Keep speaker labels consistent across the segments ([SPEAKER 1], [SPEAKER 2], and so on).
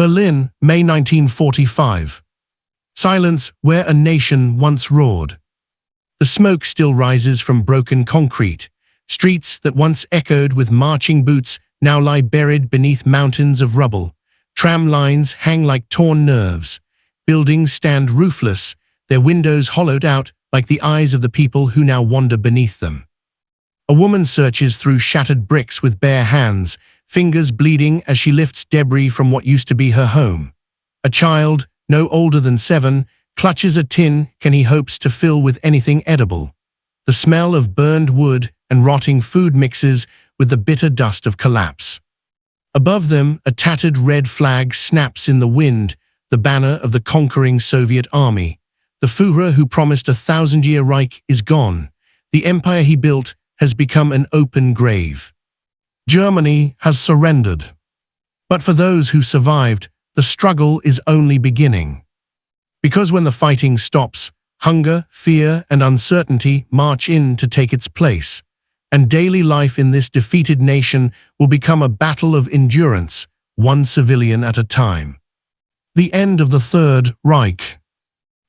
[SPEAKER 1] Berlin, May 1945. Silence where a nation once roared. The smoke still rises from broken concrete. Streets that once echoed with marching boots now lie buried beneath mountains of rubble. Tram lines hang like torn nerves. Buildings stand roofless, their windows hollowed out like the eyes of the people who now wander beneath them. A woman searches through shattered bricks with bare hands, fingers bleeding as she lifts debris from what used to be her home. A child, no older than 7, clutches a tin he hopes to fill with anything edible. The smell of burned wood and rotting food mixes with the bitter dust of collapse. Above them, a tattered red flag snaps in the wind, the banner of the conquering Soviet army. The Führer who promised a 1,000-year Reich is gone. The empire he built has become an open grave. Germany has surrendered. But for those who survived, the struggle is only beginning. Because when the fighting stops, hunger, fear, and uncertainty march in to take its place, and daily life in this defeated nation will become a battle of endurance, one civilian at a time. The end of the Third Reich.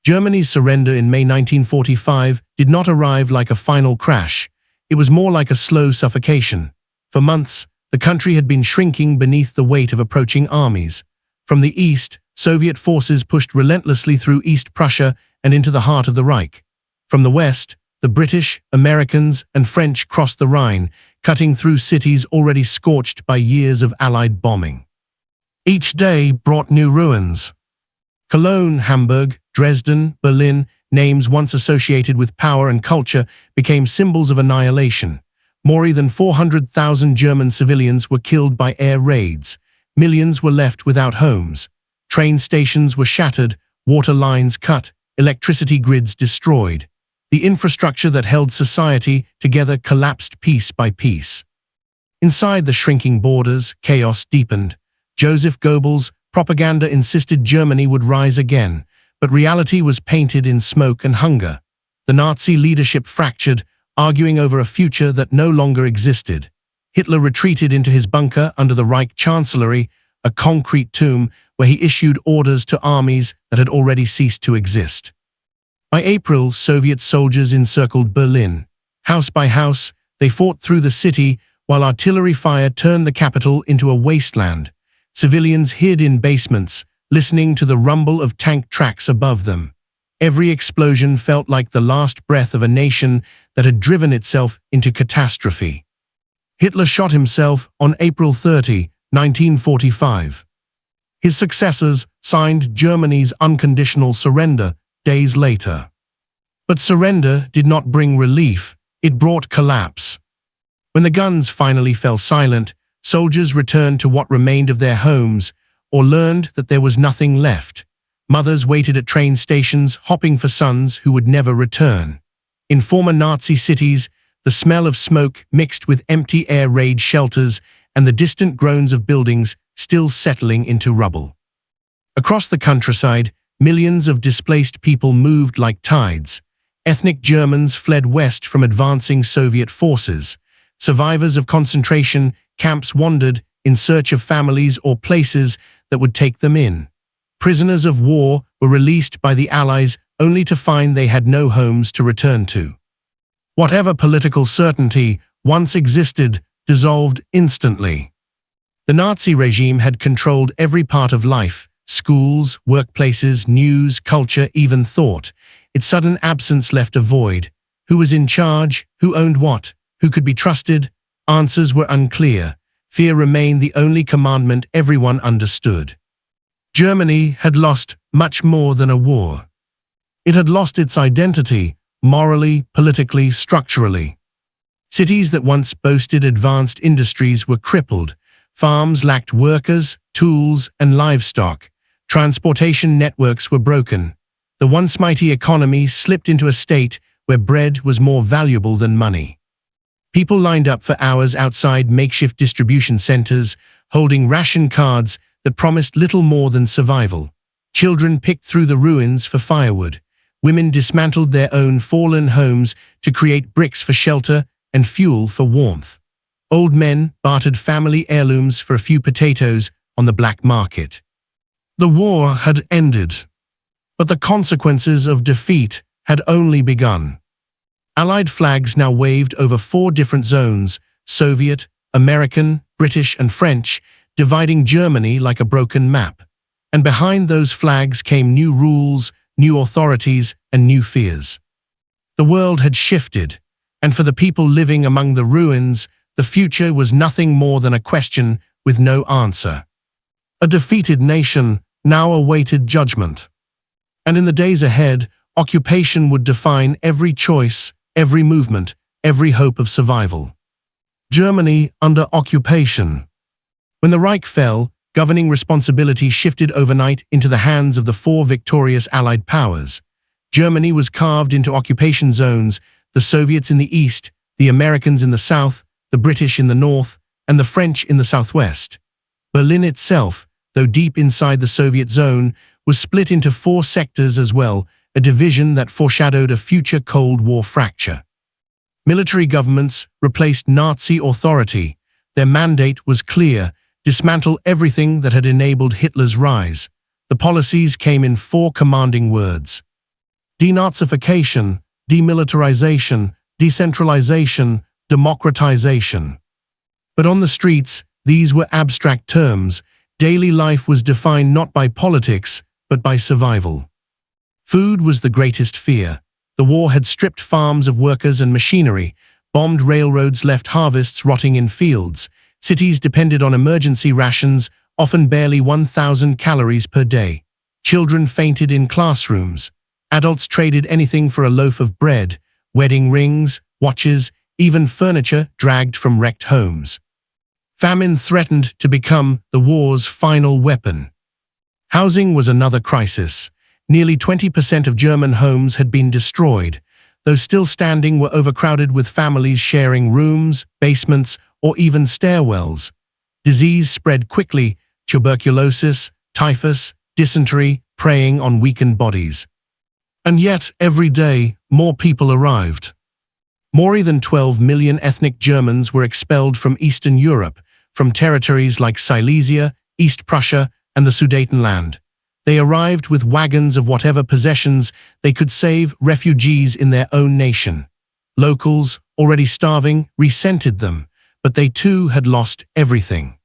[SPEAKER 1] Germany's surrender in May 1945 did not arrive like a final crash. It was more like a slow suffocation. For months, the country had been shrinking beneath the weight of approaching armies. From the east, Soviet forces pushed relentlessly through East Prussia and into the heart of the Reich. From the west, the British, Americans, and French crossed the Rhine, cutting through cities already scorched by years of Allied bombing. Each day brought new ruins. Cologne, Hamburg, Dresden, Berlin, names once associated with power and culture, became symbols of annihilation. More than 400,000 German civilians were killed by air raids. Millions were left without homes. Train stations were shattered, water lines cut, electricity grids destroyed. The infrastructure that held society together collapsed piece by piece. Inside the shrinking borders, chaos deepened. Joseph Goebbels' propaganda insisted Germany would rise again, but reality was painted in smoke and hunger. The Nazi leadership fractured, arguing over a future that no longer existed. Hitler retreated into his bunker under the Reich Chancellery, a concrete tomb where he issued orders to armies that had already ceased to exist. By April, Soviet soldiers encircled Berlin. House by house, they fought through the city while artillery fire turned the capital into a wasteland. Civilians hid in basements, listening to the rumble of tank tracks above them. Every explosion felt like the last breath of a nation that had driven itself into catastrophe. Hitler shot himself on April 30, 1945. His successors signed Germany's unconditional surrender days later. But surrender did not bring relief, it brought collapse. When the guns finally fell silent, soldiers returned to what remained of their homes, or learned that there was nothing left. Mothers waited at train stations, hopping for sons who would never return. In former Nazi cities, the smell of smoke mixed with empty air raid shelters and the distant groans of buildings still settling into rubble. Across the countryside, millions of displaced people moved like tides. Ethnic Germans fled west from advancing Soviet forces. Survivors of concentration camps wandered in search of families or places that would take them in. Prisoners of war were released by the Allies only to find they had no homes to return to. Whatever political certainty once existed dissolved instantly. The Nazi regime had controlled every part of life: schools, workplaces, news, culture, even thought. Its sudden absence left a void. Who was in charge? Who owned what? Who could be trusted? Answers were unclear. Fear remained the only commandment everyone understood. Germany had lost much more than a war. It had lost its identity, morally, politically, structurally. Cities that once boasted advanced industries were crippled. Farms lacked workers, tools, and livestock. Transportation networks were broken. The once mighty economy slipped into a state where bread was more valuable than money. People lined up for hours outside makeshift distribution centers, holding ration cards that promised little more than survival. Children picked through the ruins for firewood. Women dismantled their own fallen homes to create bricks for shelter and fuel for warmth. Old men bartered family heirlooms for a few potatoes on the black market. The war had ended, but the consequences of defeat had only begun. Allied flags now waved over 4 different zones: Soviet, American, British, and French, dividing Germany like a broken map. And behind those flags came new rules, new authorities, and new fears. The world had shifted, and for the people living among the ruins, the future was nothing more than a question with no answer. A defeated nation now awaited judgment. And in the days ahead, occupation would define every choice, every movement, every hope of survival. Germany under occupation. When the Reich fell, governing responsibility shifted overnight into the hands of the 4 victorious Allied powers. Germany was carved into occupation zones: the Soviets in the east, the Americans in the south, the British in the north, and the French in the southwest. Berlin itself, though deep inside the Soviet zone, was split into 4 sectors as well, a division that foreshadowed a future Cold War fracture. Military governments replaced Nazi authority. Their mandate was clear: dismantle everything that had enabled Hitler's rise. The policies came in 4 commanding words: denazification, demilitarization, decentralization, democratization. But on the streets, these were abstract terms. Daily life was defined not by politics, but by survival. Food was the greatest fear. The war had stripped farms of workers and machinery. Bombed railroads left harvests rotting in fields. Cities depended on emergency rations, often barely 1,000 calories per day. Children fainted in classrooms. Adults traded anything for a loaf of bread: wedding rings, watches, even furniture dragged from wrecked homes. Famine threatened to become the war's final weapon. Housing was another crisis. Nearly 20% of German homes had been destroyed. Those still standing were overcrowded, with families sharing rooms, basements, or even stairwells. Disease spread quickly: tuberculosis, typhus, dysentery, preying on weakened bodies. And yet, every day, more people arrived. More than 12 million ethnic Germans were expelled from Eastern Europe, from territories like Silesia, East Prussia, and the Sudetenland. They arrived with wagons of whatever possessions they could save, refugees in their own nation. Locals, already starving, resented them, but they too had lost everything.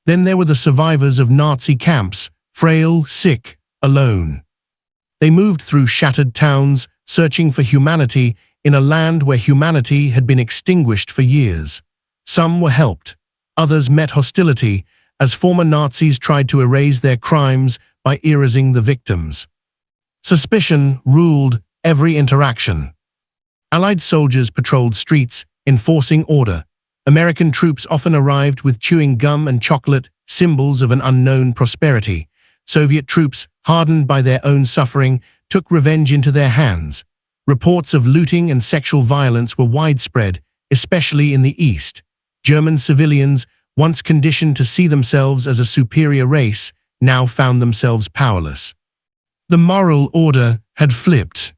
[SPEAKER 1] Then there were the survivors of Nazi camps, frail, sick, alone. They moved through shattered towns, searching for humanity in a land where humanity had been extinguished for years. Some were helped. Others met hostility, as former Nazis tried to erase their crimes by erasing the victims. Suspicion ruled every interaction. Allied soldiers patrolled streets, enforcing order. American troops often arrived with chewing gum and chocolate, symbols of an unknown prosperity. Soviet troops, hardened by their own suffering, took revenge into their hands. Reports of looting and sexual violence were widespread, especially in the East. German civilians, once conditioned to see themselves as a superior race, now found themselves powerless. The moral order had flipped.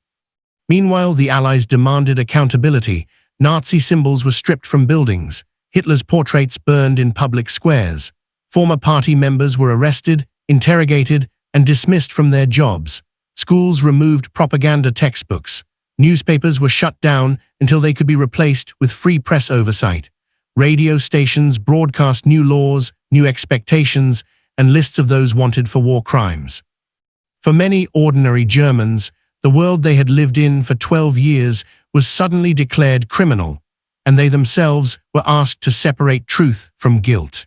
[SPEAKER 1] Meanwhile, the Allies demanded accountability. Nazi symbols were stripped from buildings. Hitler's portraits burned in public squares. Former party members were arrested, interrogated, and dismissed from their jobs. Schools removed propaganda textbooks. Newspapers were shut down until they could be replaced with free press oversight. Radio stations broadcast new laws, new expectations, and lists of those wanted for war crimes. For many ordinary Germans, the world they had lived in for 12 years was suddenly declared criminal, and they themselves were asked to separate truth from guilt.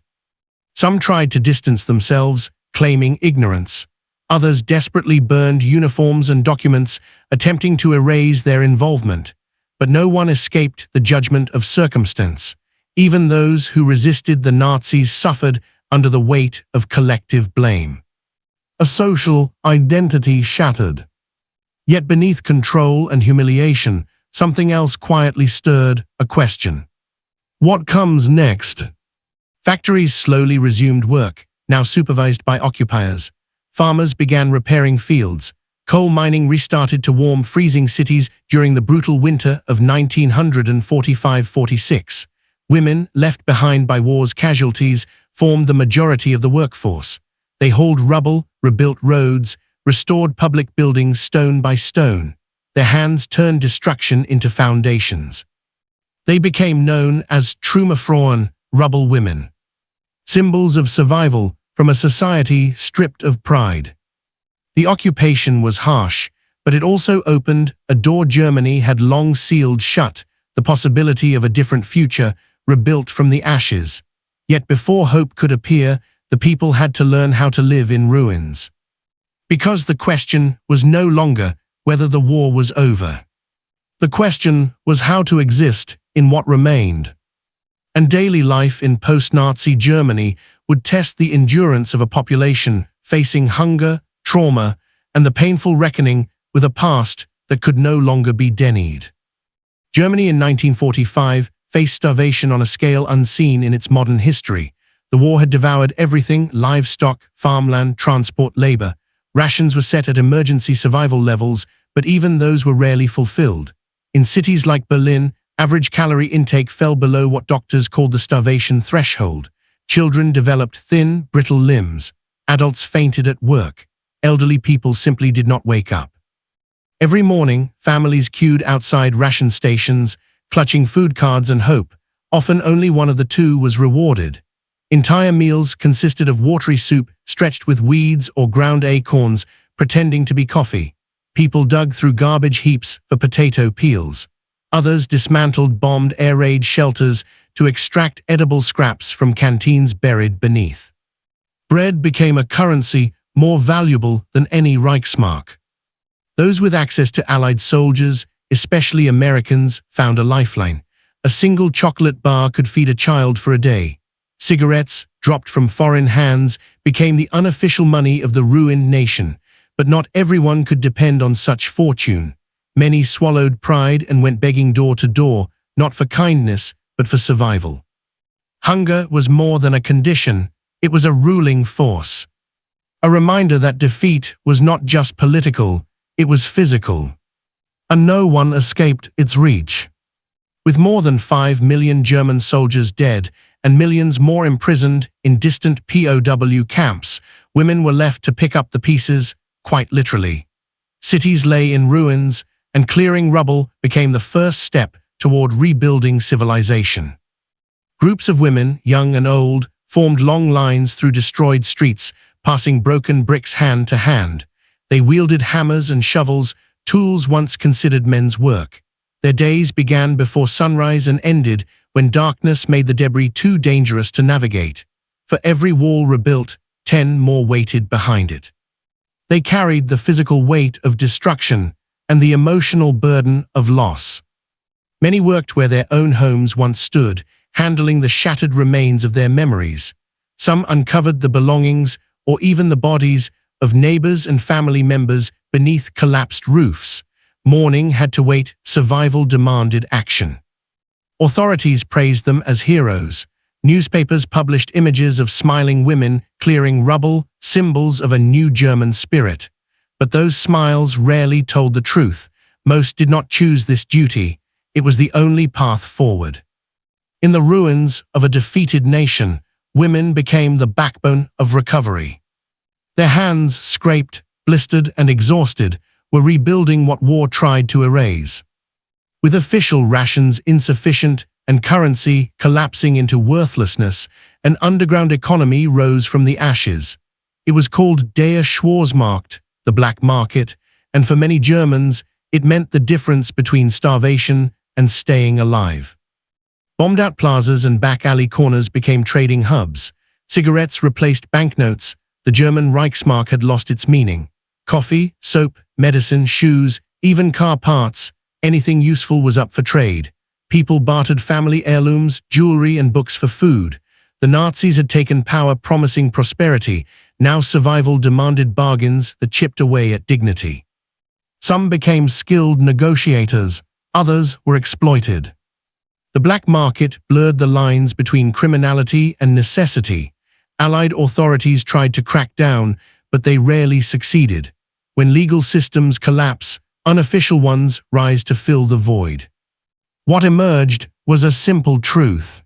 [SPEAKER 1] Some tried to distance themselves, claiming ignorance. Others desperately burned uniforms and documents, attempting to erase their involvement. But no one escaped the judgment of circumstance. Even those who resisted the Nazis suffered under the weight of collective blame. A social identity shattered. Yet beneath control and humiliation, something else quietly stirred: a question. What comes next? Factories slowly resumed work, now supervised by occupiers. Farmers began repairing fields. Coal mining restarted to warm freezing cities during the brutal winter of 1945-46. Women, left behind by war's casualties, formed the majority of the workforce. They hauled rubble, rebuilt roads, restored public buildings stone by stone. Their hands turned destruction into foundations. They became known as Trümmerfrauen, rubble women, symbols of survival from a society stripped of pride. The occupation was harsh, but it also opened a door Germany had long sealed shut, the possibility of a different future, rebuilt from the ashes. Yet before hope could appear, the people had to learn how to live in ruins. Because the question was no longer whether the war was over. The question was how to exist in what remained. And daily life in post-Nazi Germany would test the endurance of a population facing hunger, trauma, and the painful reckoning with a past that could no longer be denied. Germany in 1945 faced starvation on a scale unseen in its modern history. The war had devoured everything: livestock, farmland, transport, labor. Rations were set at emergency survival levels, but even those were rarely fulfilled. In cities like Berlin, average calorie intake fell below what doctors called the starvation threshold. Children developed thin, brittle limbs. Adults fainted at work. Elderly people simply did not wake up. Every morning, families queued outside ration stations, clutching food cards and hope. Often only one of the two was rewarded. Entire meals consisted of watery soup stretched with weeds or ground acorns, pretending to be coffee. People dug through garbage heaps for potato peels. Others dismantled bombed air raid shelters to extract edible scraps from canteens buried beneath. Bread became a currency more valuable than any Reichsmark. Those with access to Allied soldiers, especially Americans, found a lifeline. A single chocolate bar could feed a child for a day. Cigarettes, dropped from foreign hands, became the unofficial money of the ruined nation. But not everyone could depend on such fortune. Many swallowed pride and went begging door to door, not for kindness, but for survival. Hunger was more than a condition, it was a ruling force. A reminder that defeat was not just political, it was physical. And no one escaped its reach. With more than 5 million German soldiers dead and millions more imprisoned in distant POW camps, women were left to pick up the pieces, quite literally. Cities lay in ruins, and clearing rubble became the first step toward rebuilding civilization. Groups of women, young and old, formed long lines through destroyed streets, passing broken bricks hand to hand. They wielded hammers and shovels, tools once considered men's work. Their days began before sunrise and ended when darkness made the debris too dangerous to navigate. For every wall rebuilt, 10 more waited behind it. They carried the physical weight of destruction and the emotional burden of loss. Many worked where their own homes once stood, handling the shattered remains of their memories. Some uncovered the belongings or even the bodies of neighbors and family members beneath collapsed roofs. Mourning had to wait, survival demanded action. Authorities praised them as heroes. Newspapers published images of smiling women clearing rubble, symbols of a new German spirit. But those smiles rarely told the truth. Most did not choose this duty. It was the only path forward. In the ruins of a defeated nation, women became the backbone of recovery. Their hands, scraped, blistered, and exhausted, were rebuilding what war tried to erase. With official rations insufficient and currency collapsing into worthlessness, an underground economy rose from the ashes. It was called Der Schwarzmarkt, the black market, and for many Germans, it meant the difference between starvation and staying alive. Bombed-out plazas and back alley corners became trading hubs. Cigarettes replaced banknotes. The German Reichsmark had lost its meaning. Coffee, soap, medicine, shoes, even car parts, anything useful was up for trade. People bartered family heirlooms, jewelry, and books for food. The Nazis had taken power promising prosperity. Now survival demanded bargains that chipped away at dignity. Some became skilled negotiators, others were exploited. The black market blurred the lines between criminality and necessity. Allied authorities tried to crack down, but they rarely succeeded. When legal systems collapse, unofficial ones rise to fill the void. What emerged was a simple truth.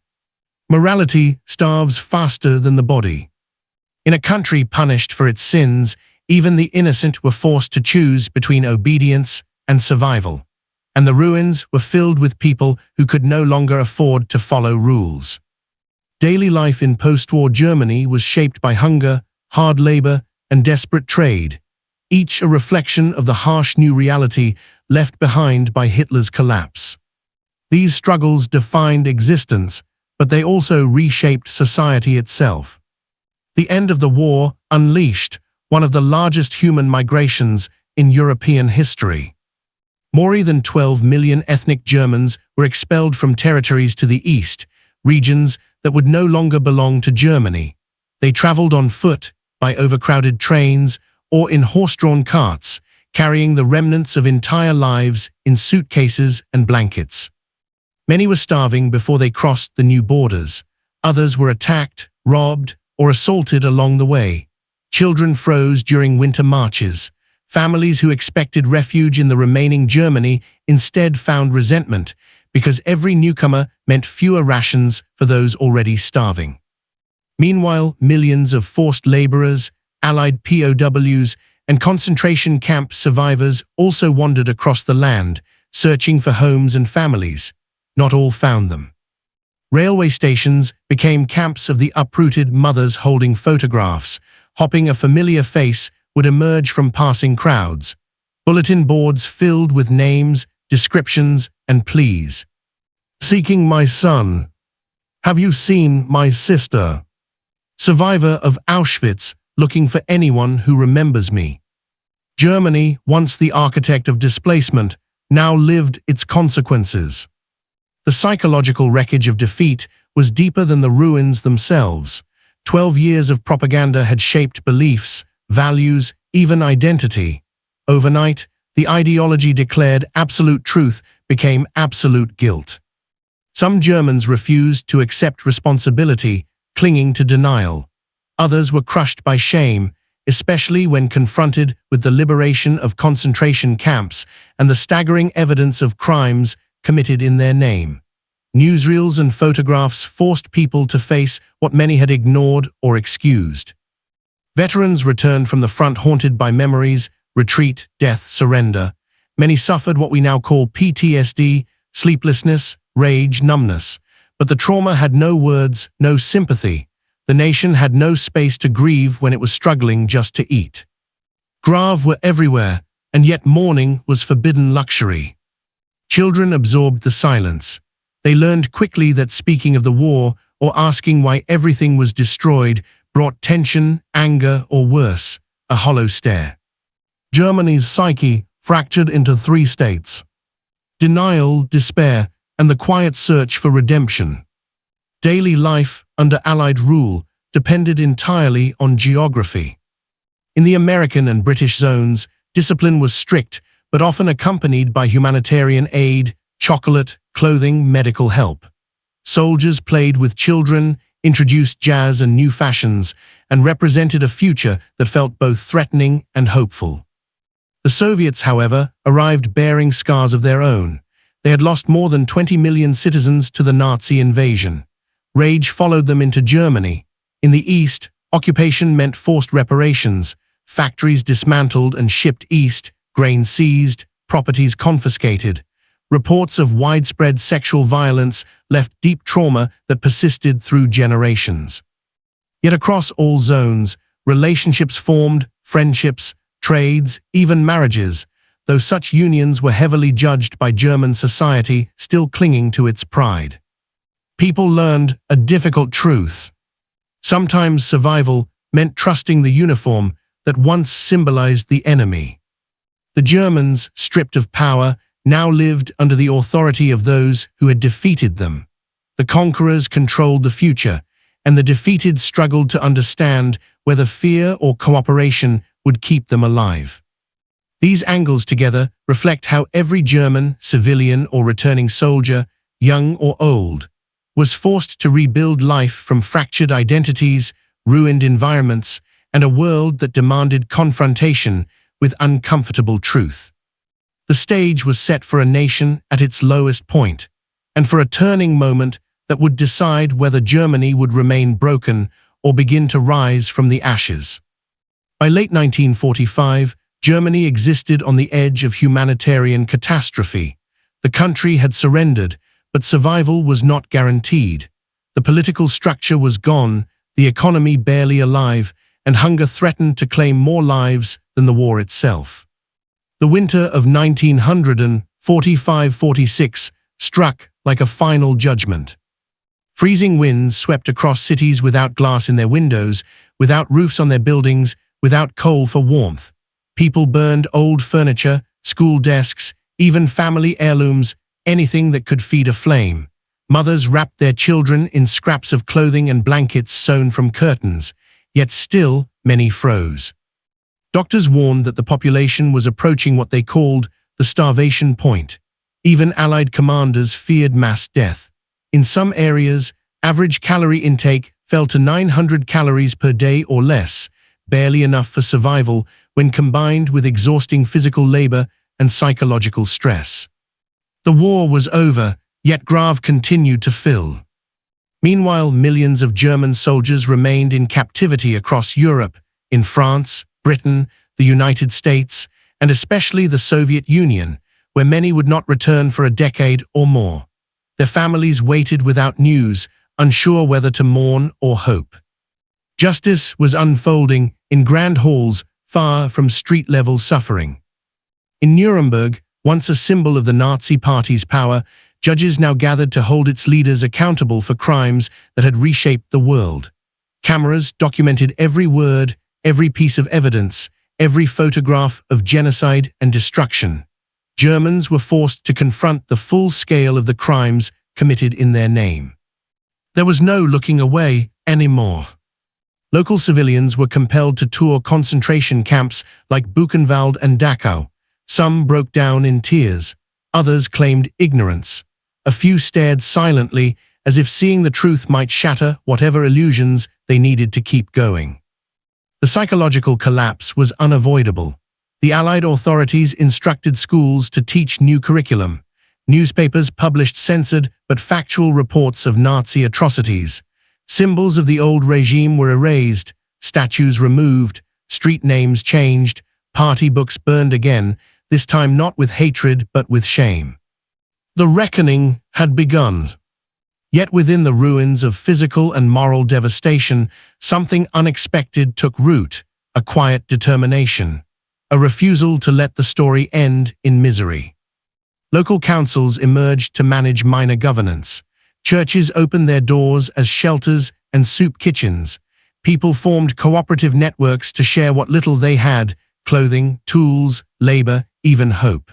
[SPEAKER 1] Morality starves faster than the body. In a country punished for its sins, even the innocent were forced to choose between obedience and survival, and the ruins were filled with people who could no longer afford to follow rules. Daily life in post-war Germany was shaped by hunger, hard labor, and desperate trade, each a reflection of the harsh new reality left behind by Hitler's collapse. These struggles defined existence, but they also reshaped society itself. The end of the war unleashed one of the largest human migrations in European history. More than 12 million ethnic Germans were expelled from territories to the east, regions that would no longer belong to Germany. They traveled on foot, by overcrowded trains, or in horse-drawn carts, carrying the remnants of entire lives in suitcases and blankets. Many were starving before they crossed the new borders. Others were attacked, robbed, or assaulted along the way. Children froze during winter marches. Families who expected refuge in the remaining Germany instead found resentment, because every newcomer meant fewer rations for those already starving. Meanwhile, millions of forced laborers, Allied POWs, and concentration camp survivors also wandered across the land, searching for homes and families. Not all found them. Railway stations became camps of the uprooted mothers holding photographs. Hopping a familiar face would emerge from passing crowds. Bulletin boards filled with names, descriptions, and pleas. Seeking my son. Have you seen my sister? Survivor of Auschwitz, looking for anyone who remembers me. Germany, once the architect of displacement, now lived its consequences. The psychological wreckage of defeat was deeper than the ruins themselves. 12 years of propaganda had shaped beliefs, values, even identity. Overnight, the ideology declared absolute truth became absolute guilt. Some Germans refused to accept responsibility, clinging to denial. Others were crushed by shame, especially when confronted with the liberation of concentration camps and the staggering evidence of crimes committed in their name. Newsreels and photographs forced people to face what many had ignored or excused. Veterans returned from the front haunted by memories, retreat, death, surrender. Many suffered what we now call PTSD, sleeplessness, rage, numbness. But the trauma had no words, no sympathy. The nation had no space to grieve when it was struggling just to eat. Graves were everywhere, and yet mourning was forbidden luxury. Children absorbed the silence. They learned quickly that speaking of the war or asking why everything was destroyed brought tension, anger, or worse, a hollow stare. Germany's psyche fractured into 3 states: denial, despair, and the quiet search for redemption. Daily life under Allied rule depended entirely on geography. In the American and British zones, discipline was strict, but often accompanied by humanitarian aid, chocolate, clothing, medical help. Soldiers played with children, introduced jazz and new fashions, and represented a future that felt both threatening and hopeful. The Soviets, however, arrived bearing scars of their own. They had lost more than 20 million citizens to the Nazi invasion. Rage followed them into Germany. In the East, occupation meant forced reparations, factories dismantled and shipped east, grain seized, properties confiscated. Reports of widespread sexual violence left deep trauma that persisted through generations. Yet across all zones, relationships formed, friendships, trades, even marriages, though such unions were heavily judged by German society still clinging to its pride. People learned a difficult truth. Sometimes survival meant trusting the uniform that once symbolized the enemy. The Germans, stripped of power, now lived under the authority of those who had defeated them. The conquerors controlled the future, and the defeated struggled to understand whether fear or cooperation would keep them alive. These angles together reflect how every German, civilian or returning soldier, young or old, was forced to rebuild life from fractured identities, ruined environments, and a world that demanded confrontation with uncomfortable truth. The stage was set for a nation at its lowest point, and for a turning moment that would decide whether Germany would remain broken or begin to rise from the ashes. By late 1945, Germany existed on the edge of humanitarian catastrophe. The country had surrendered, but survival was not guaranteed. The political structure was gone, the economy barely alive, and hunger threatened to claim more lives than the war itself. The winter of 1945-46 struck like a final judgment. Freezing winds swept across cities without glass in their windows, without roofs on their buildings, without coal for warmth. People burned old furniture, school desks, even family heirlooms, anything that could feed a flame. Mothers wrapped their children in scraps of clothing and blankets sewn from curtains, yet still many froze. Doctors warned that the population was approaching what they called the starvation point. Even Allied commanders feared mass death. In some areas, average calorie intake fell to 900 calories per day or less, barely enough for survival when combined with exhausting physical labor and psychological stress. The war was over, yet graves continued to fill. Meanwhile, millions of German soldiers remained in captivity across Europe, in France, Britain, the United States, and especially the Soviet Union, where many would not return for a decade or more. Their families waited without news, unsure whether to mourn or hope. Justice was unfolding in grand halls far from street-level suffering. In Nuremberg, once a symbol of the Nazi Party's power, judges now gathered to hold its leaders accountable for crimes that had reshaped the world. Cameras documented every word, every piece of evidence, every photograph of genocide and destruction. Germans were forced to confront the full scale of the crimes committed in their name. There was no looking away anymore. Local civilians were compelled to tour concentration camps like Buchenwald and Dachau. Some broke down in tears. Others claimed ignorance. A few stared silently, as if seeing the truth might shatter whatever illusions they needed to keep going. The psychological collapse was unavoidable. The Allied authorities instructed schools to teach new curriculum. Newspapers published censored but factual reports of Nazi atrocities. Symbols of the old regime were erased, statues removed, street names changed, party books burned again, this time not with hatred but with shame. The reckoning had begun. Yet within the ruins of physical and moral devastation, something unexpected took root, a quiet determination, a refusal to let the story end in misery. Local councils emerged to manage minor governance. Churches opened their doors as shelters and soup kitchens. People formed cooperative networks to share what little they had, clothing, tools, labor, even hope.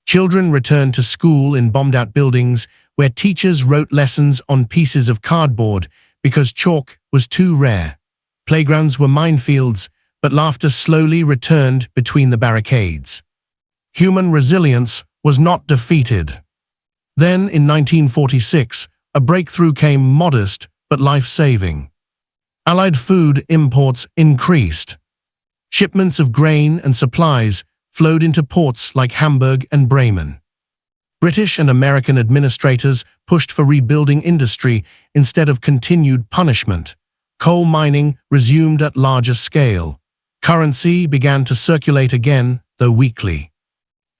[SPEAKER 1] Children returned to school in bombed-out buildings where teachers wrote lessons on pieces of cardboard because chalk was too rare. Playgrounds were minefields, but laughter slowly returned between the barricades. Human resilience was not defeated. Then, in 1946, a breakthrough came, modest but life-saving. Allied food imports increased. Shipments of grain and supplies flowed into ports like Hamburg and Bremen. British and American administrators pushed for rebuilding industry instead of continued punishment. Coal mining resumed at larger scale. Currency began to circulate again, though weakly.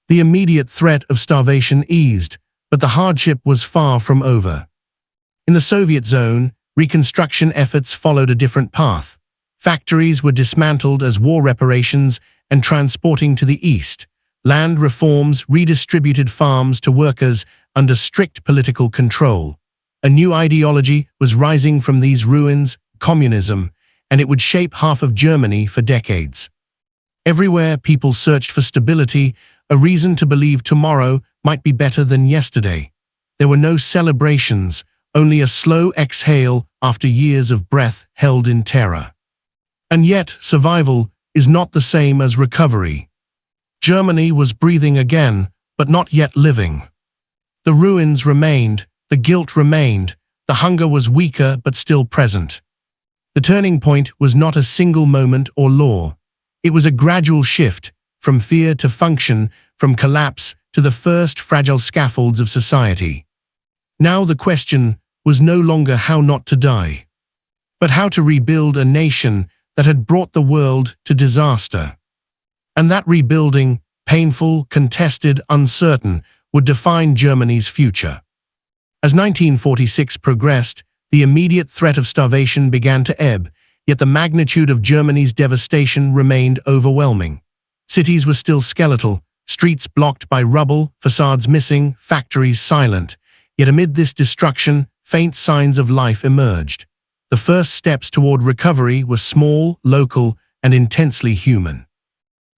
[SPEAKER 1] The immediate threat of starvation eased, but the hardship was far from over. In the Soviet zone, reconstruction efforts followed a different path. Factories were dismantled as war reparations and transporting to the east. Land reforms redistributed farms to workers under strict political control. A new ideology was rising from these ruins, communism, and it would shape half of Germany for decades. Everywhere people searched for stability, a reason to believe tomorrow might be better than yesterday. There were no celebrations, only a slow exhale after years of breath held in terror. And yet, survival is not the same as recovery. Germany was breathing again, but not yet living. The ruins remained, the guilt remained, the hunger was weaker but still present. The turning point was not a single moment or law. It was a gradual shift, from fear to function, from collapse to the first fragile scaffolds of society. Now the question was no longer how not to die. but how to rebuild a nation that had brought the world to disaster. And that rebuilding, painful, contested, uncertain, would define Germany's future. As 1946 progressed, the immediate threat of starvation began to ebb, yet the magnitude of Germany's devastation remained overwhelming. Cities were still skeletal, streets blocked by rubble, facades missing, factories silent. Yet amid this destruction, faint signs of life emerged. The first steps toward recovery were small, local, and intensely human.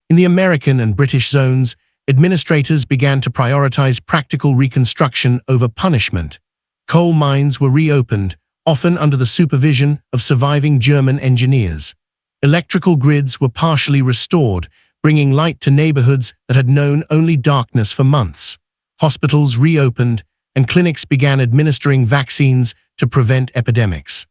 [SPEAKER 1] In the American and British zones, administrators began to prioritize practical reconstruction over punishment. Coal mines were reopened, often under the supervision of surviving German engineers. Electrical grids were partially restored, bringing light to neighborhoods that had known only darkness for months. Hospitals reopened, and clinics began administering vaccines to prevent epidemics.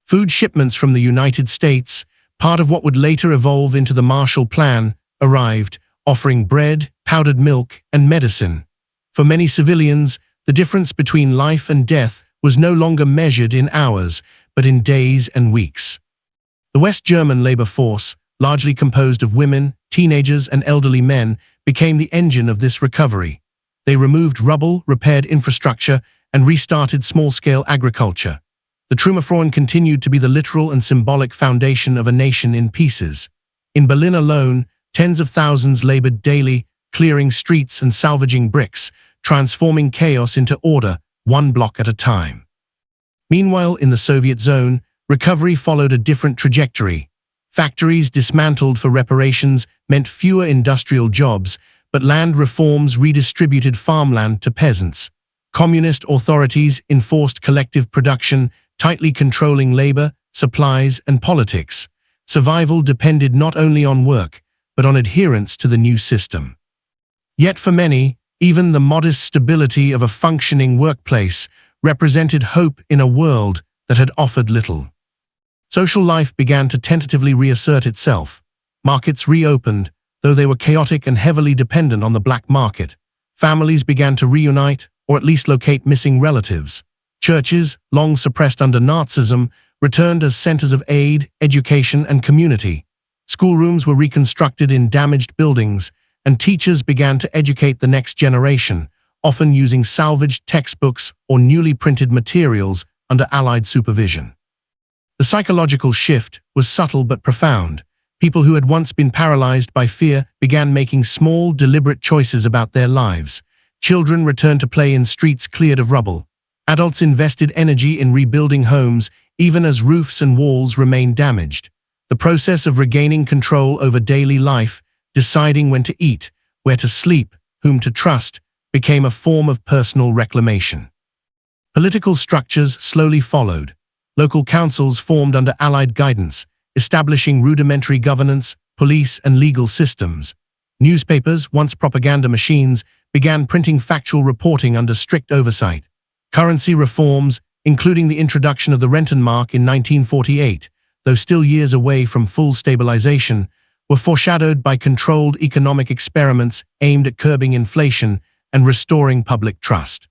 [SPEAKER 1] Food shipments from the United States, part of what would later evolve into the Marshall Plan, arrived, offering bread, powdered milk, and medicine. For many civilians, the difference between life and death was no longer measured in hours, but in days and weeks. The West German labor force, largely composed of women, teenagers, and elderly men, became the engine of this recovery. They removed rubble, repaired infrastructure, and restarted small-scale agriculture. The Trümmerfrauen continued to be the literal and symbolic foundation of a nation in pieces. In Berlin alone, tens of thousands labored daily, clearing streets and salvaging bricks, transforming chaos into order, one block at a time. Meanwhile, in the Soviet zone, recovery followed a different trajectory. Factories dismantled for reparations meant fewer industrial jobs, but land reforms redistributed farmland to peasants. Communist authorities enforced collective production, tightly controlling labor, supplies, and politics. Survival depended not only on work, but on adherence to the new system. Yet for many, even the modest stability of a functioning workplace represented hope in a world that had offered little. Social life began to tentatively reassert itself. Markets reopened, though they were chaotic and heavily dependent on the black market. Families began to reunite, or at least locate missing relatives. Churches, long suppressed under Nazism, returned as centers of aid, education, and community. Schoolrooms were reconstructed in damaged buildings, and teachers began to educate the next generation, often using salvaged textbooks or newly printed materials under Allied supervision. The psychological shift was subtle but profound. People who had once been paralyzed by fear began making small, deliberate choices about their lives. Children returned to play in streets cleared of rubble. Adults invested energy in rebuilding homes, even as roofs and walls remained damaged. The process of regaining control over daily life, deciding when to eat, where to sleep, whom to trust, became a form of personal reclamation. Political structures slowly followed. Local councils formed under Allied guidance, establishing rudimentary governance, police, and legal systems. Newspapers, once propaganda machines, began printing factual reporting under strict oversight. Currency reforms, including the introduction of the Rentenmark in 1948, though still years away from full stabilization, were foreshadowed by controlled economic experiments aimed at curbing inflation and restoring public trust.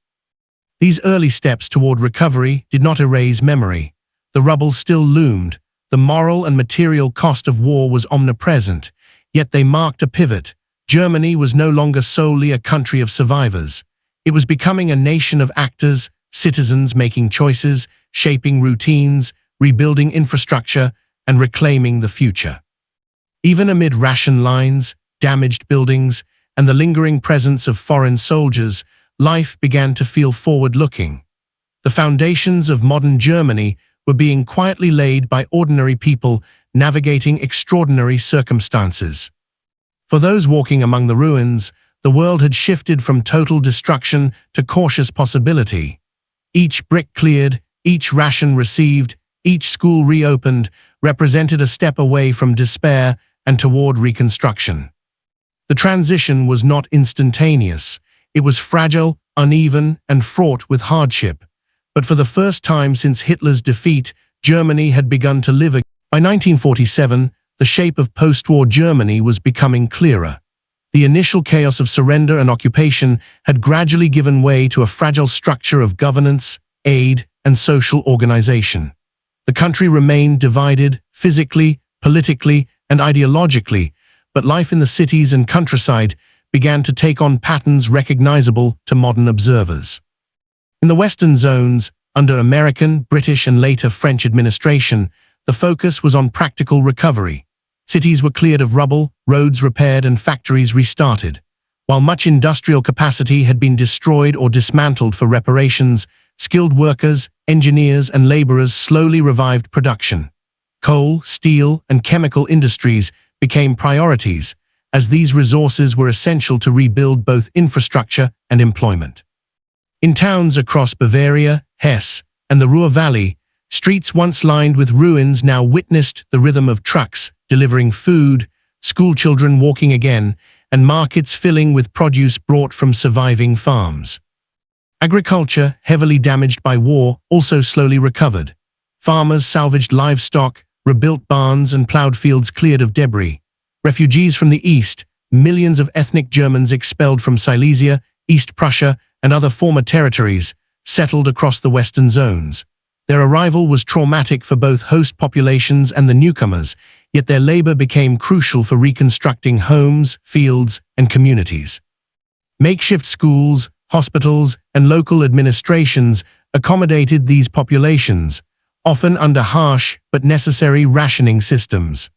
[SPEAKER 1] These early steps toward recovery did not erase memory. The rubble still loomed. The moral and material cost of war was omnipresent, yet they marked a pivot. Germany was no longer solely a country of survivors. It was becoming a nation of actors, citizens making choices, shaping routines, rebuilding infrastructure, and reclaiming the future. Even amid ration lines, damaged buildings, and the lingering presence of foreign soldiers, life began to feel forward-looking. The foundations of modern Germany were being quietly laid by ordinary people navigating extraordinary circumstances. For those walking among the ruins, the world had shifted from total destruction to cautious possibility. Each brick cleared, each ration received, each school reopened represented a step away from despair and toward reconstruction. The transition was not instantaneous. It was fragile, uneven, and fraught with hardship. But for the first time since Hitler's defeat, Germany had begun to live again. By 1947, the shape of post-war Germany was becoming clearer. The initial chaos of surrender and occupation had gradually given way to a fragile structure of governance, aid, and social organization. The country remained divided physically, politically, and ideologically, but life in the cities and countryside began to take on patterns recognizable to modern observers. In the Western zones, under American, British, and later French administration, the focus was on practical recovery. Cities were cleared of rubble, roads repaired, and factories restarted. While much industrial capacity had been destroyed or dismantled for reparations, skilled workers, engineers, and laborers slowly revived production. Coal, steel, and chemical industries became priorities, as these resources were essential to rebuild both infrastructure and employment. In towns across Bavaria, Hesse, and the Ruhr Valley, streets once lined with ruins now witnessed the rhythm of trucks delivering food, schoolchildren walking again, and markets filling with produce brought from surviving farms. Agriculture, heavily damaged by war, also slowly recovered. Farmers salvaged livestock, rebuilt barns, and plowed fields cleared of debris. Refugees from the east, millions of ethnic Germans expelled from Silesia, East Prussia, and other former territories, settled across the western zones. Their arrival was traumatic for both host populations and the newcomers, yet their labor became crucial for reconstructing homes, fields, and communities. Makeshift schools, hospitals, and local administrations accommodated these populations, often under harsh but necessary rationing systems.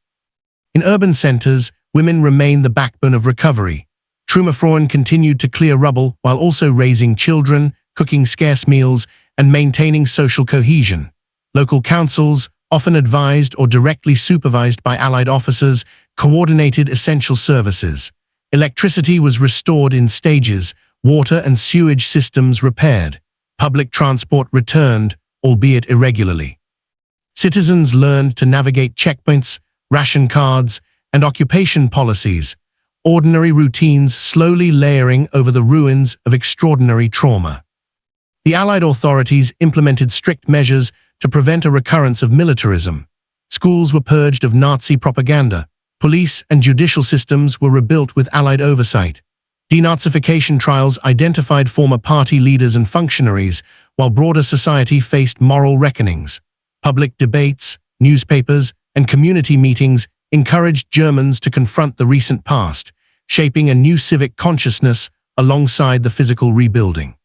[SPEAKER 1] In urban centers, women remained the backbone of recovery. Trümmerfrauen continued to clear rubble while also raising children, cooking scarce meals, and maintaining social cohesion. Local councils, often advised or directly supervised by Allied officers, coordinated essential services. Electricity was restored in stages, water and sewage systems repaired. Public transport returned, albeit irregularly. Citizens learned to navigate checkpoints, ration cards, and occupation policies, ordinary routines slowly layering over the ruins of extraordinary trauma. The Allied authorities implemented strict measures to prevent a recurrence of militarism. Schools were purged of Nazi propaganda. Police and judicial systems were rebuilt with Allied oversight. Denazification trials identified former party leaders and functionaries, while broader society faced moral reckonings. Public debates, newspapers, and community meetings encouraged Germans to confront the recent past, shaping a new civic consciousness alongside the physical rebuilding.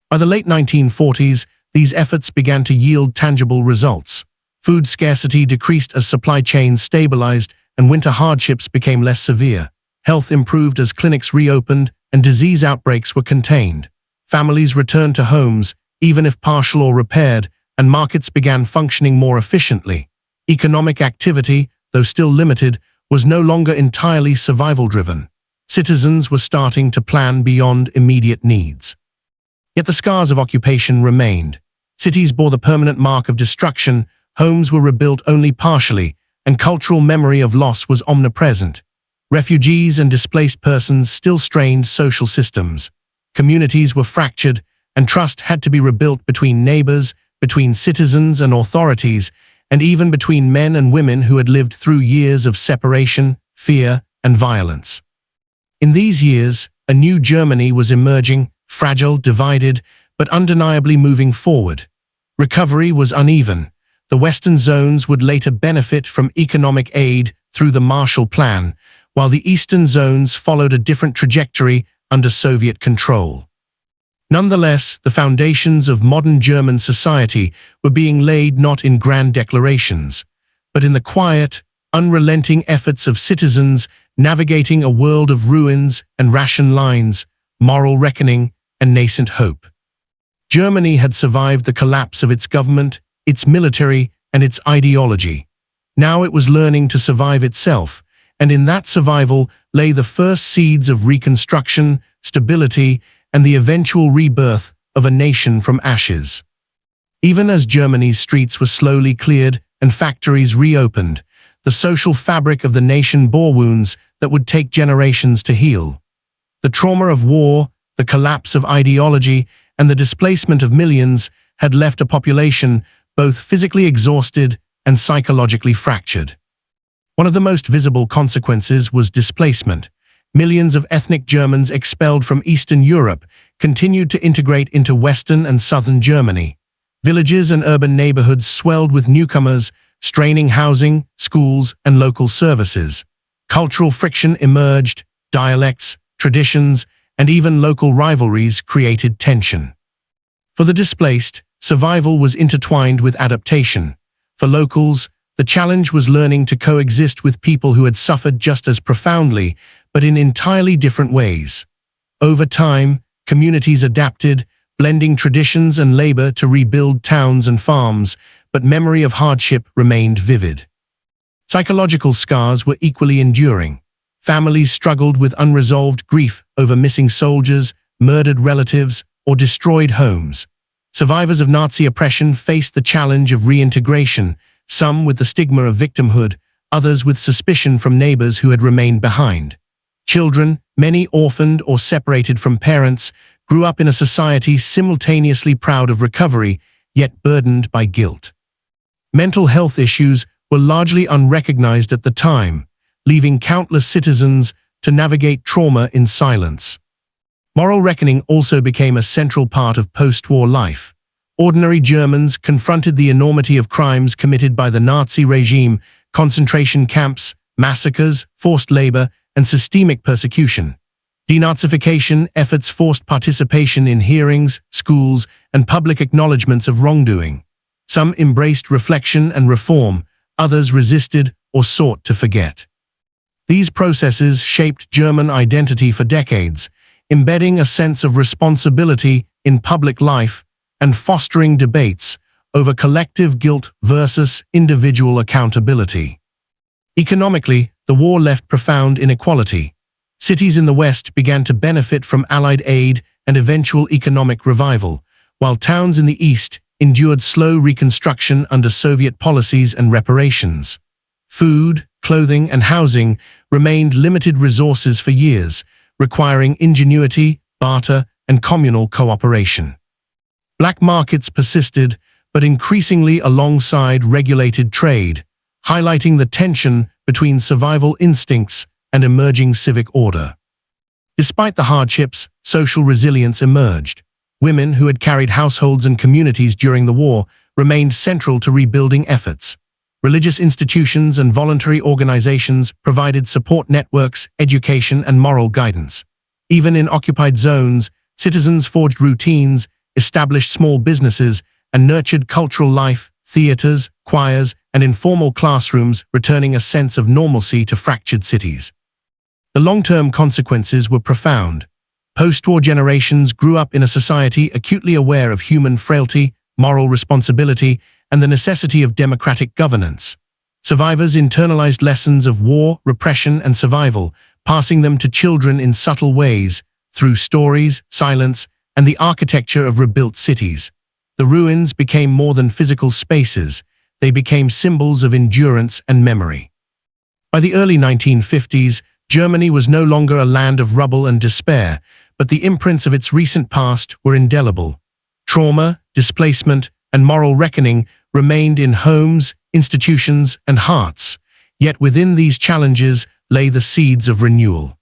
[SPEAKER 1] By the late 1940s, these efforts began to yield tangible results. Food scarcity decreased as supply chains stabilized and winter hardships became less severe. Health improved as clinics reopened and disease outbreaks were contained. Families returned to homes, even if partial or repaired, and markets began functioning more efficiently. Economic activity, though still limited, was no longer entirely survival-driven. Citizens were starting to plan beyond immediate needs. Yet the scars of occupation remained. Cities bore the permanent mark of destruction, homes were rebuilt only partially, and cultural memory of loss was omnipresent. Refugees and displaced persons still strained social systems. Communities were fractured, and trust had to be rebuilt between neighbors, between citizens and authorities, and even between men and women who had lived through years of separation, fear, and violence. In these years, a new Germany was emerging, fragile, divided, but undeniably moving forward. Recovery was uneven. The Western zones would later benefit from economic aid through the Marshall Plan, while the Eastern zones followed a different trajectory under Soviet control. Nonetheless, the foundations of modern German society were being laid not in grand declarations, but in the quiet, unrelenting efforts of citizens navigating a world of ruins and ration lines, moral reckoning, and nascent hope. Germany had survived the collapse of its government, its military, and its ideology. Now it was learning to survive itself, and in that survival lay the first seeds of reconstruction, stability, and the eventual rebirth of a nation from ashes. Even as Germany's streets were slowly cleared and factories reopened, the social fabric of the nation bore wounds that would take generations to heal. The trauma of war, the collapse of ideology, and the displacement of millions had left a population both physically exhausted and psychologically fractured. One of the most visible consequences was displacement. Millions of ethnic Germans expelled from Eastern Europe continued to integrate into Western and Southern Germany. Villages and urban neighborhoods swelled with newcomers, straining housing, schools, and local services. Cultural friction emerged, dialects, traditions, and even local rivalries created tension. For the displaced, survival was intertwined with adaptation. For locals, the challenge was learning to coexist with people who had suffered just as profoundly, but in entirely different ways. Over time, communities adapted, blending traditions and labor to rebuild towns and farms, but memory of hardship remained vivid. Psychological scars were equally enduring. Families struggled with unresolved grief over missing soldiers, murdered relatives, or destroyed homes. Survivors of Nazi oppression faced the challenge of reintegration, some with the stigma of victimhood, others with suspicion from neighbors who had remained behind. Children, many orphaned or separated from parents, grew up in a society simultaneously proud of recovery, yet burdened by guilt. Mental health issues were largely unrecognized at the time, leaving countless citizens to navigate trauma in silence. Moral reckoning also became a central part of post-war life. Ordinary Germans confronted the enormity of crimes committed by the Nazi regime, concentration camps, massacres, forced labor, and systemic persecution. Denazification efforts forced participation in hearings, schools, and public acknowledgements of wrongdoing. Some embraced reflection and reform, others resisted or sought to forget. These processes shaped German identity for decades, embedding a sense of responsibility in public life and fostering debates over collective guilt versus individual accountability. Economically, the war left profound inequality. Cities in the West began to benefit from Allied aid and eventual economic revival, while towns in the East endured slow reconstruction under Soviet policies and reparations. Food, clothing, and housing remained limited resources for years, requiring ingenuity, barter, and communal cooperation. Black markets persisted, but increasingly alongside regulated trade, highlighting the tension between survival instincts and emerging civic order. Despite the hardships, social resilience emerged. Women who had carried households and communities during the war remained central to rebuilding efforts. Religious institutions and voluntary organizations provided support networks, education, and moral guidance. Even in occupied zones, citizens forged routines, established small businesses, and nurtured cultural life, theaters, choirs, and informal classrooms, returning a sense of normalcy to fractured cities. The long-term consequences were profound. Post-war generations grew up in a society acutely aware of human frailty, moral responsibility, and the necessity of democratic governance. Survivors internalized lessons of war, repression, and survival, passing them to children in subtle ways, through stories, silence, and the architecture of rebuilt cities. The ruins became more than physical spaces, they became symbols of endurance and memory. By the early 1950s, Germany was no longer a land of rubble and despair, but the imprints of its recent past were indelible. Trauma, displacement, and moral reckoning remained in homes, institutions, and hearts, yet within these challenges lay the seeds of renewal.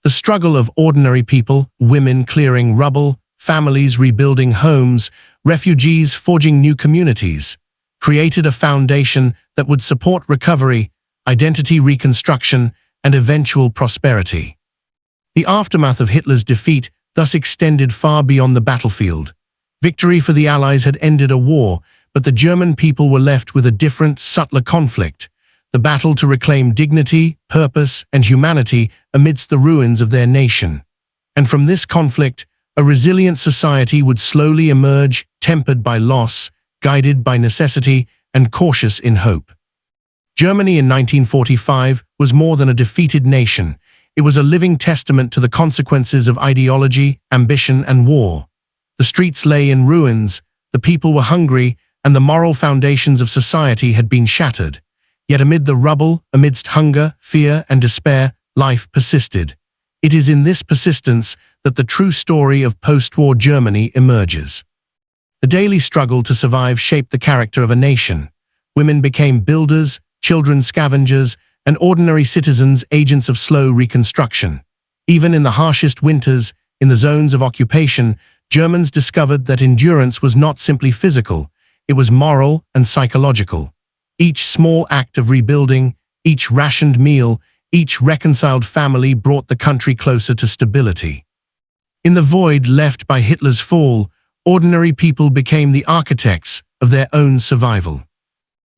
[SPEAKER 1] The struggle of ordinary people, women clearing rubble, families rebuilding homes, refugees forging new communities, created a foundation that would support recovery, identity reconstruction, and eventual prosperity. The aftermath of Hitler's defeat thus extended far beyond the battlefield. Victory for the Allies had ended a war, but the German people were left with a different, subtler conflict, the battle to reclaim dignity, purpose, and humanity amidst the ruins of their nation. And from this conflict, a resilient society would slowly emerge, tempered by loss, guided by necessity, and cautious in hope. Germany in 1945 was more than a defeated nation. It was a living testament to the consequences of ideology, ambition, and war. The streets lay in ruins, the people were hungry, and the moral foundations of society had been shattered. Yet amid the rubble, amidst hunger, fear, and despair, life persisted. It is in this persistence that the true story of post-war Germany emerges. The daily struggle to survive shaped the character of a nation. Women became builders, children scavengers, and ordinary citizens agents of slow reconstruction. Even in the harshest winters, in the zones of occupation, Germans discovered that endurance was not simply physical, it was moral and psychological. Each small act of rebuilding, each rationed meal, each reconciled family brought the country closer to stability. In the void left by Hitler's fall, ordinary people became the architects of their own survival.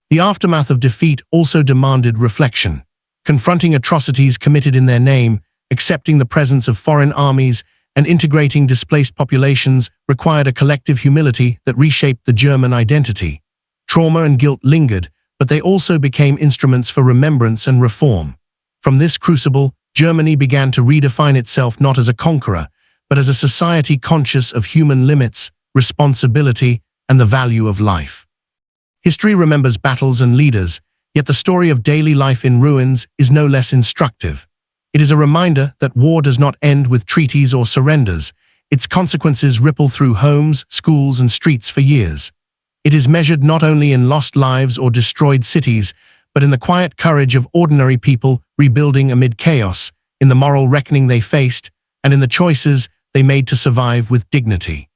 [SPEAKER 1] The aftermath of defeat also demanded reflection. Confronting atrocities committed in their name, accepting the presence of foreign armies, and integrating displaced populations required a collective humility that reshaped the German identity. Trauma and guilt lingered, but they also became instruments for remembrance and reform. From this crucible, Germany began to redefine itself not as a conqueror, but as a society conscious of human limits, responsibility, and the value of life. History remembers battles and leaders, yet the story of daily life in ruins is no less instructive. It is a reminder that war does not end with treaties or surrenders. Its consequences ripple through homes, schools, and streets for years. It is measured not only in lost lives or destroyed cities, but in the quiet courage of ordinary people rebuilding amid chaos, in the moral reckoning they faced, and in the choices they made to survive with dignity.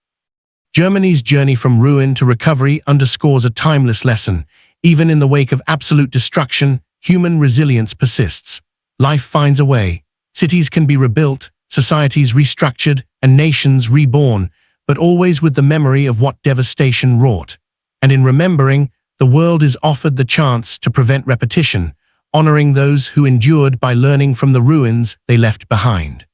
[SPEAKER 1] Germany's journey from ruin to recovery underscores a timeless lesson. Even in the wake of absolute destruction, human resilience persists. Life finds a way. Cities can be rebuilt, societies restructured, and nations reborn, but always with the memory of what devastation wrought. And in remembering, the world is offered the chance to prevent repetition, honoring those who endured by learning from the ruins they left behind.